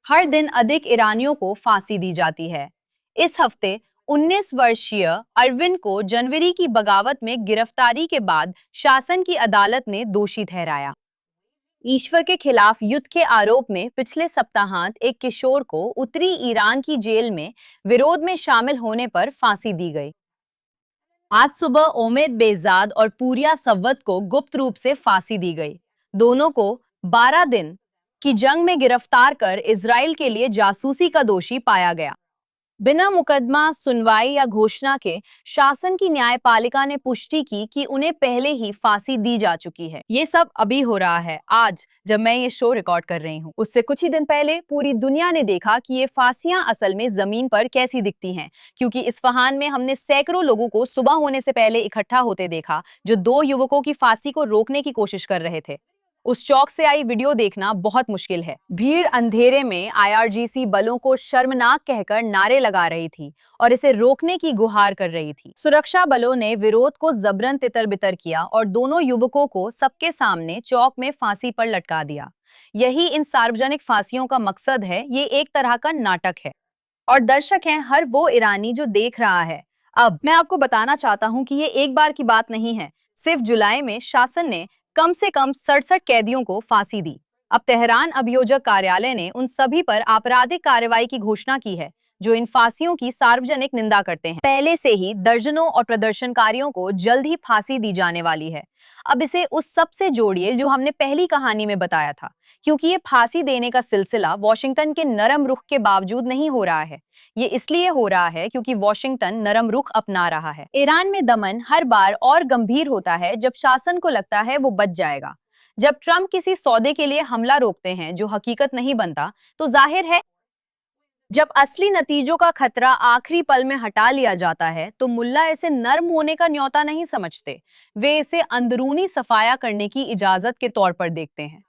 हर दिन अधिक ईरानियों को फांसी दी जाती है। इस हफ्ते 19 वर्षीय अरविंद को जनवरी की बगावत में गिरफ्तारी के बाद शासन की अदालत ने दोषी ठहराया। ईश्वर के खिलाफ युद्ध के आरोप में पिछले सप्ताहांत एक किशोर को उत्तरी ईरान की जेल में विरोध में शामिल होने पर फांसी दी गई। आज सुबह ओमेद बेजाद और पूरिया सव्वत को गुप्त रूप से फांसी दी गई। दोनों को 12 दिन की जंग में गिरफ्तार कर इजराइल के लिए जासूसी का दोषी पाया गया। बिना मुकदमा सुनवाई या घोषणा के शासन की न्यायपालिका ने पुष्टि की कि उन्हें पहले ही फांसी दी जा चुकी है। ये सब अभी हो रहा है आज जब मैं ये शो रिकॉर्ड कर रही हूँ। उससे कुछ ही दिन पहले पूरी दुनिया ने देखा कि ये फांसियां असल में जमीन पर कैसी दिखती हैं, क्योंकि इस्फहान में हमने सैकड़ों लोगों को सुबह होने से पहले इकट्ठा होते देखा जो दो युवकों की फांसी को रोकने की कोशिश कर रहे थे। उस चौक से आई वीडियो देखना बहुत मुश्किल है। भीड़ अंधेरे में आईआरजीसी बलों को शर्मनाक कहकर नारे लगा रही थी और इसे रोकने की गुहार कर रही थी। सुरक्षा बलों ने विरोध को जबरन तितर-बितर किया और दोनों युवकों को सबके सामने चौक में फांसी पर लटका दिया। यही इन सार्वजनिक फांसियों का मकसद है। ये एक तरह का नाटक है और दर्शक हैं हर वो ईरानी जो देख रहा है। अब मैं आपको बताना चाहता हूँ कि ये एक बार की बात नहीं है। सिर्फ जुलाई में शासन ने कम से कम 67 कैदियों को फांसी दी। अब तेहरान अभियोजक कार्यालय ने उन सभी पर आपराधिक कार्रवाई की घोषणा की है जो इन फांसियों की सार्वजनिक निंदा करते हैं। पहले से ही दर्जनों और प्रदर्शनकारियों को जल्द ही फांसी दी जाने वाली है। अब इसे उस सब से जोड़िए जो हमने पहली कहानी में बताया था, क्योंकि ये फांसी देने का सिलसिला वॉशिंगटन के नरम रुख के बावजूद नहीं हो रहा है। ये इसलिए हो रहा है क्योंकि वॉशिंगटन नरम रुख अपना रहा है। ईरान में दमन हर बार और गंभीर होता है जब शासन को लगता है वो बच जाएगा। जब ट्रंप किसी सौदे के लिए हमला रोकते हैं जो हकीकत नहीं बनता, तो जाहिर है जब असली नतीजों का खतरा आखिरी पल में हटा लिया जाता है तो मुल्ला इसे नर्म होने का न्योता नहीं समझते। वे इसे अंदरूनी सफाया करने की इजाजत के तौर पर देखते हैं।